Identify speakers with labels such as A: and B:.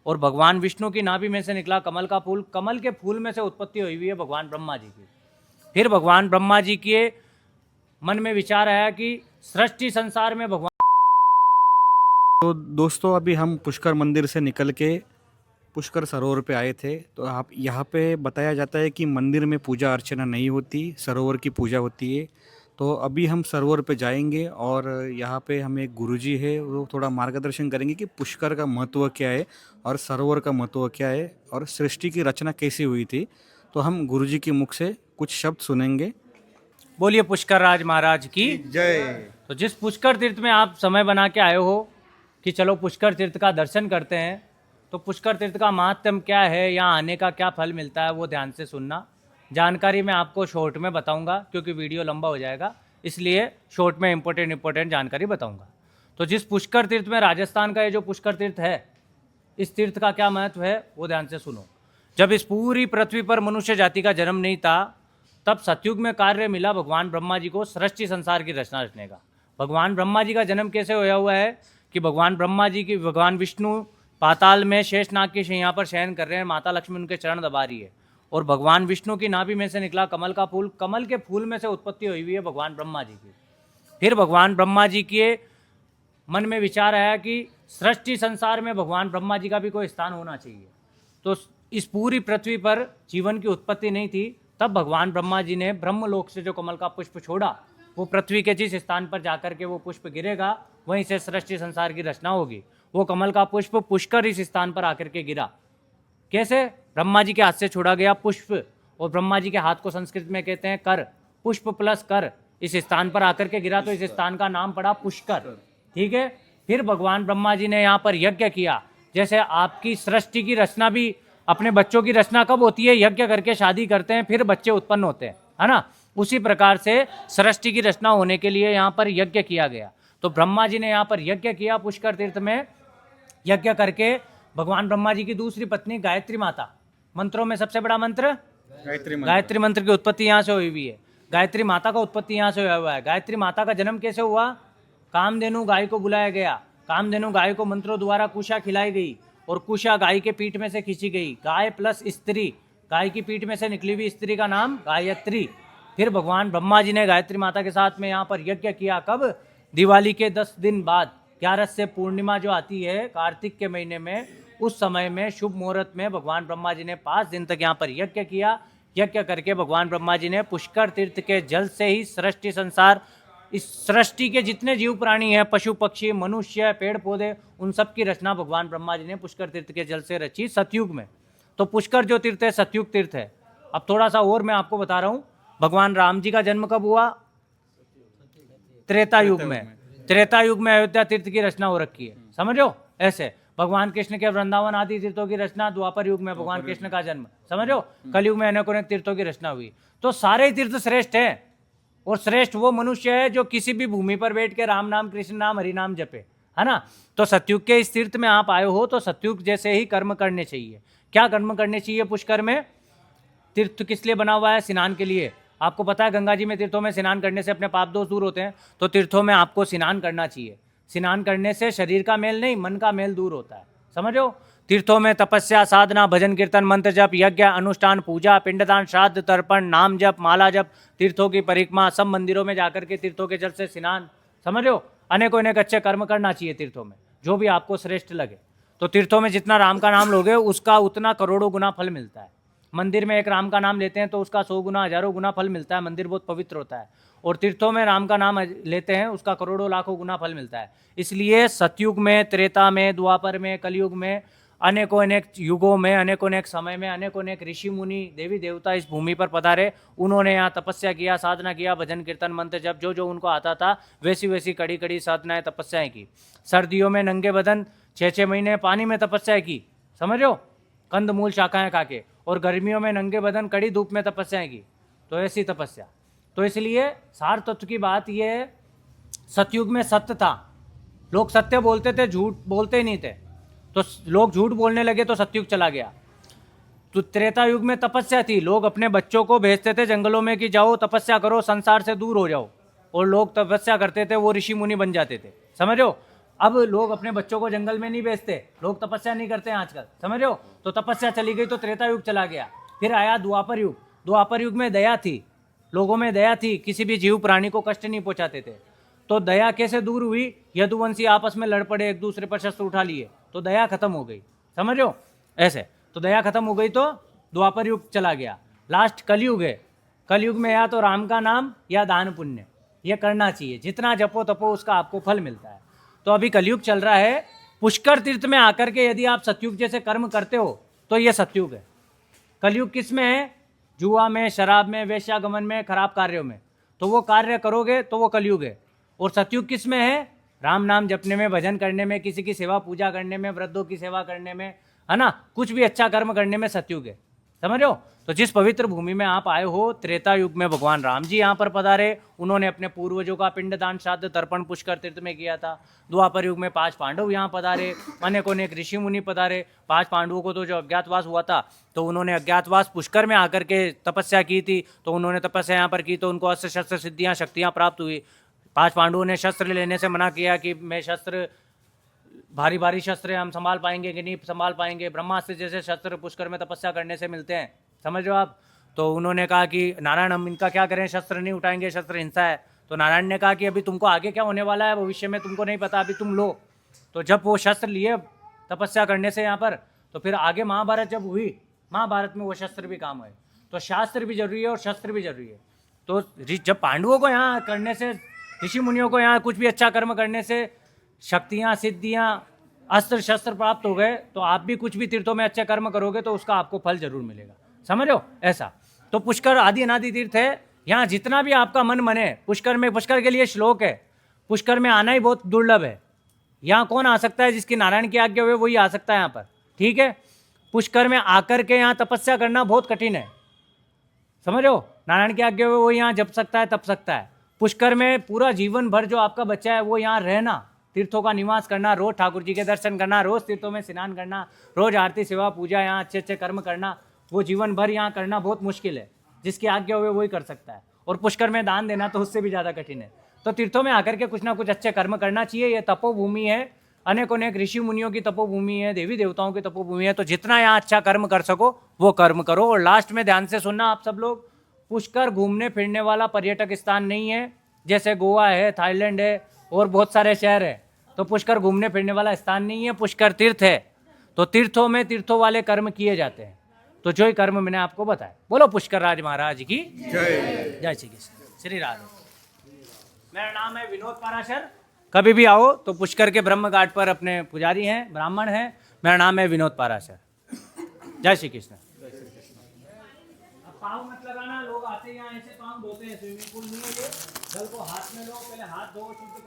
A: और भगवान विष्णु की नाभि में से निकला कमल का फूल, कमल के फूल में से उत्पत्ति हुई है भगवान ब्रह्मा जी की। फिर भगवान ब्रह्मा जी के मन में विचार आया कि सृष्टि संसार में भगवान।
B: तो दोस्तों अभी हम पुष्कर मंदिर से निकल के पुष्कर सरोवर पे आए थे। तो आप यहाँ पे बताया जाता है कि मंदिर में पूजा अर्चना नहीं होती, सरोवर की पूजा होती है। तो अभी हम सरोवर पे जाएंगे और यहाँ पे हमें एक गुरुजी है, वो थोड़ा मार्गदर्शन करेंगे कि पुष्कर का महत्व क्या है और सरोवर का महत्व क्या है और सृष्टि की रचना कैसी हुई थी। तो हम गुरुजी के मुख से कुछ शब्द सुनेंगे।
A: बोलिए पुष्कर राज महाराज की
B: जय।
A: तो जिस पुष्कर तीर्थ में आप समय बना के आए हो कि चलो पुष्कर तीर्थ का दर्शन करते हैं, तो पुष्कर तीर्थ का महात्म्य क्या है, यहाँ आने का क्या फल मिलता है, वो ध्यान से सुनना। जानकारी मैं आपको शॉर्ट में बताऊंगा क्योंकि वीडियो लंबा हो जाएगा, इसलिए शॉर्ट में इंपॉर्टेंट जानकारी बताऊंगा। तो जिस पुष्कर तीर्थ में, राजस्थान का ये जो पुष्कर तीर्थ है, इस तीर्थ का क्या महत्व है वो ध्यान से सुनो। जब इस पूरी पृथ्वी पर मनुष्य जाति का जन्म नहीं था, तब सतयुग में कार्य मिला भगवान ब्रह्मा जी को सृष्टि संसार की रचना रचने का। भगवान ब्रह्मा जी का जन्म कैसे होया हुआ है कि भगवान ब्रह्मा जी की, भगवान विष्णु पाताल में शेषनाग की शैया पर शयन कर रहे हैं, माता लक्ष्मी उनके चरण दबा रही है, और भगवान विष्णु की नाभि में से निकला कमल का फूल, कमल के फूल में से उत्पत्ति हुई है भगवान ब्रह्मा जी की। फिर भगवान ब्रह्मा जी के मन में विचार आया कि सृष्टि संसार में भगवान ब्रह्मा जी का भी कोई स्थान होना चाहिए। तो इस पूरी पृथ्वी पर जीवन की उत्पत्ति नहीं थी, तब भगवान ब्रह्मा जी ने ब्रह्मलोक से जो कमल का पुष्प छोड़ा, वो पृथ्वी के जिस स्थान पर जाकर के वो पुष्प गिरेगा, वहीं से सृष्टि संसार की रचना होगी। वो कमल का पुष्प पुष्कर इस स्थान पर आकर के गिरा। कैसे? ब्रह्मा जी के हाथ से छोड़ा गया पुष्प, और ब्रह्मा जी के हाथ को संस्कृत में कहते हैं कर, पुष्प प्लस कर, इस स्थान पर आकर के गिरा, तो इस स्थान का नाम पड़ा पुष्कर। ठीक है। फिर भगवान ब्रह्मा जी ने यहाँ पर यज्ञ किया। जैसे आपकी सृष्टि की रचना भी, अपने बच्चों की रचना कब होती है? यज्ञ करके शादी करते हैं, फिर बच्चे उत्पन्न होते हैं, है ना। उसी प्रकार से सृष्टि की रचना होने के लिए यहाँ पर यज्ञ किया गया। तो ब्रह्मा जी ने यहाँ पर यज्ञ किया पुष्कर तीर्थ में। यज्ञ करके भगवान ब्रह्मा जी की दूसरी पत्नी गायत्री माता, मंत्रों में सबसे बड़ा मंत्र गायत्री मंत्र की उत्पत्ति यहाँ से हुई हुई है। गायत्री माता का उत्पत्ति यहाँ से हुआ हुआ है। गायत्री माता का जन्म कैसे हुआ? कामधेनु गाय को बुलाया गया, कामधेनु गाय को मंत्रों द्वारा कुशा खिलाई गई, और कुशा गाय के पीठ में से खींची गई। गाय प्लस स्त्री, गाय की पीठ में से निकली हुई स्त्री का नाम गायत्री। फिर भगवान ब्रह्मा जी ने गायत्री माता के साथ में यहाँ पर यज्ञ किया। कब? दिवाली के 10 दिन बाद, 11 से पूर्णिमा जो आती है कार्तिक के महीने में, उस समय में शुभ मुहूर्त में भगवान ब्रह्मा जी ने 5 दिन तक यहाँ पर यज्ञ किया। यज्ञ करके भगवान ब्रह्मा जी ने पुष्कर तीर्थ के जल से ही सृष्टि संसार, इस सृष्टि के जितने जीव प्राणी हैं, पशु पक्षी मनुष्य पेड़ पौधे, उन सब की रचना भगवान ब्रह्मा जी ने पुष्कर तीर्थ के जल से रची सतयुग में। तो पुष्कर जो तीर्थ है सतयुग तीर्थ है। अब थोड़ा सा और मैं आपको बता रहा हूँ, भगवान राम जी का जन्म कब हुआ? त्रेता युग में। त्रेता युग में अयोध्या तीर्थ की रचना हो रखी है, समझो। ऐसे भगवान कृष्ण के वृंदावन आदि तीर्थों की रचना द्वापर युग में भगवान कृष्ण का जन्म, समझो। कलयुग में अनेक अनेक तीर्थों की रचना हुई। तो सारे तीर्थ श्रेष्ठ है, और श्रेष्ठ वो मनुष्य है जो किसी भी भूमि पर बैठ के राम नाम कृष्ण नाम हरि नाम जपे, है ना। तो सतयुग के इस तीर्थ में आप आए हो, तो सतयुग जैसे ही कर्म करने चाहिए। क्या कर्म करने चाहिए पुष्कर में? तीर्थ किस लिए बना हुआ है? स्नान के लिए। आपको पता है गंगा जी में, तीर्थों में स्नान करने से अपने पाप दोष दूर होते हैं, तो तीर्थों में आपको स्नान करना चाहिए। स्नान करने से शरीर का मेल नहीं, मन का मेल दूर होता है, समझो। तीर्थों में तपस्या, साधना, भजन कीर्तन, मंत्र जप, यज्ञ, अनुष्ठान, पूजा, पिंडदान, श्राद्ध, तर्पण, नाम जप, माला जप, तीर्थों की परिक्रमा, सब मंदिरों में जाकर के तीर्थों के जल से स्नान, समझो। अनेकों अनेक अच्छे कर्म करना चाहिए तीर्थों में, जो भी आपको श्रेष्ठ लगे। तो तीर्थों में जितना राम का नाम लोगे, उसका उतना करोड़ों गुना फल मिलता है। मंदिर में एक राम का नाम लेते हैं तो उसका 100 गुना 1000 गुना फल मिलता है। मंदिर बहुत पवित्र होता है। और तीर्थों में राम का नाम लेते हैं, उसका करोड़ों लाखों गुना फल मिलता है। इसलिए सतयुग में, त्रेता में, द्वापर में, कलयुग में, अनेकों अनेक युगों में, अनेकों अनेक समय में अनेकों अनेक ऋषि मुनि देवी देवता इस भूमि पर पधारे। उन्होंने यहाँ तपस्या किया, साधना किया, भजन कीर्तन मंत्र जप, जो जो उनको आता था वैसी वैसी कड़ी कड़ी साधनाएं तपस्याएं की। सर्दियों में नंगे बदन 6-6 महीने पानी में तपस्या की, समझो, कंद मूल शाखाएं खा के। और गर्मियों में नंगे बदन कड़ी धूप में तपस्याएं की। तो ऐसी तपस्या। तो इसलिए सार तत्व की बात यह, सतयुग में सत्य था, लोग सत्य बोलते थे, झूठ बोलते ही नहीं थे। तो लोग झूठ बोलने लगे तो सतयुग चला गया। तो त्रेता युग में तपस्या थी, लोग अपने बच्चों को भेजते थे जंगलों में कि जाओ तपस्या करो, संसार से दूर हो जाओ, और लोग तपस्या करते थे, वो ऋषि मुनि बन जाते थे, समझो। अब लोग अपने बच्चों को जंगल में नहीं भेजते, लोग तपस्या नहीं करते हैं आजकल, समझ रहे हो। तो तपस्या चली गई तो त्रेता युग चला गया, फिर आया द्वापर युग। द्वापर युग में दया थी, लोगों में दया थी, किसी भी जीव प्राणी को कष्ट नहीं पहुंचाते थे। तो दया कैसे दूर हुई, यदुवंशी आपस में लड़ पड़े, एक दूसरे पर शस्त्र उठा लिए, तो दया खत्म हो गई, समझ रहे हो ऐसे। तो दया खत्म हो गई तो द्वापर युग चला गया, लास्ट कलयुग है। कलयुग में या तो राम का नाम या दान पुण्य, ये करना चाहिए, जितना जपो तपो उसका आपको फल मिलता है। तो अभी कलयुग चल रहा है, पुष्कर तीर्थ में आकर के यदि आप सतयुग जैसे कर्म करते हो तो ये सतयुग है। कलयुग किस में है, जुआ में, शराब में, वेश्यागमन में, खराब कार्यों में, तो वो कार्य करोगे तो वो कलयुग है। और सतयुग किस में है, राम नाम जपने में, भजन करने में, किसी की सेवा पूजा करने में, वृद्धों की सेवा करने में, है ना, कुछ भी अच्छा कर्म करने में सतयुग है, समझ रहे हो। तो जिस पवित्र भूमि में आप आए हो, त्रेता युग में भगवान राम जी यहाँ पर पधारे, उन्होंने अपने पूर्वजों का पिंडदान श्राद्ध तर्पण पुष्कर तीर्थ में किया था। द्वापर युग में 5 पांडव यहाँ पधारे, अनेक ऋषि मुनि पधारे। 5 पांडवों को तो जो अज्ञातवास हुआ था, तो उन्होंने अज्ञातवास पुष्कर में आकर के तपस्या की थी, तो उन्होंने तपस्या यहाँ पर की, तो उनको अस्त्र शस्त्र सिद्धियाँ शक्तियाँ प्राप्त हुई। 5 पांडवों ने शस्त्र लेने से मना किया कि मैं शस्त्र, भारी भारी शस्त्र हम संभाल पाएंगे कि नहीं संभाल पाएंगे, ब्रह्मास्त्र जैसे शस्त्र पुष्कर में तपस्या करने से मिलते हैं, समझ रहे हो आप। तो उन्होंने कहा कि नारायण हम इनका क्या करें, शस्त्र नहीं उठाएंगे, शस्त्र हिंसा है। तो नारायण ने कहा कि अभी तुमको आगे क्या होने वाला है भविष्य में तुमको नहीं पता, अभी तुम लो। तो जब वो शस्त्र लिए तपस्या करने से यहाँ पर, तो फिर आगे महाभारत जब हुई, महाभारत में वो शस्त्र भी काम हुए। तो शास्त्र भी जरूरी है और शस्त्र भी जरूरी है। तो जब पांडवों को यहाँ करने से, ऋषि मुनियों को यहाँ कुछ भी अच्छा कर्म करने से शक्तियाँ सिद्धियाँ अस्त्र शस्त्र प्राप्त हो गए, तो आप भी कुछ भी तीर्थों में अच्छे कर्म करोगे तो उसका आपको फल जरूर मिलेगा, समझ रहे हो ऐसा। तो पुष्कर आदि अनादि तीर्थ है, यहाँ जितना भी आपका मन मने, पुष्कर में, पुष्कर के लिए श्लोक है, पुष्कर में आना ही बहुत दुर्लभ है। यहाँ कौन आ सकता है, जिसकी नारायण की आज्ञा हुई वही आ सकता है यहाँ पर, ठीक है। पुष्कर में आकर के यहाँ तपस्या करना बहुत कठिन है, समझ रहे हो। नारायण की आज्ञा हुई वो यहाँ जप सकता है, तप सकता है। पुष्कर में पूरा जीवन भर जो आपका बच्चा है वो यहाँ रहना, तीर्थों का निवास करना, रोज ठाकुर जी के दर्शन करना, रोज तीर्थों में स्नान करना, रोज आरती सेवा पूजा, यहाँ अच्छे अच्छे कर्म करना, वो जीवन भर यहाँ करना बहुत मुश्किल है। जिसकी आज्ञा हुए वही कर सकता है। और पुष्कर में दान देना तो उससे भी ज़्यादा कठिन है। तो तीर्थों में आकर के कुछ ना कुछ अच्छे कर्म करना चाहिए। ये तपोभूमि है, अनेक ऋषि मुनियों की तपोभूमि है, देवी देवताओं की तपोभूमि है। तो जितना यहाँ अच्छा कर्म कर सको वो कर्म करो। और लास्ट में ध्यान से सुनना आप सब लोग, पुष्कर घूमने फिरने वाला पर्यटक स्थान नहीं है, जैसे गोवा है, थाईलैंड है और बहुत सारे शहर है। तो पुष्कर घूमने फिरने वाला स्थान नहीं है, पुष्कर तीर्थ है। तो तीर्थों में तीर्थों वाले कर्म किए जाते हैं। तो जो ही कर्म मैंने आपको बताया, बोलो पुष्कर राज महाराज की जय। जय श्री कृष्ण, श्री राधे। मेरा नाम है विनोद पाराशर। कभी भी आओ तो पुष्कर के ब्रह्म घाट पर अपने पुजारी हैं, ब्राह्मण हैं। मेरा नाम है विनोद पाराशर। जय श्री कृष्ण। अब पाँव मत लगाना, लोग आते हैं यहाँ ऐसे पाँव धोते हैं, स्विमिंग पूल नहीं है ये। जल को हाथ में लो, पहले हाथ धो, शुद्ध करो।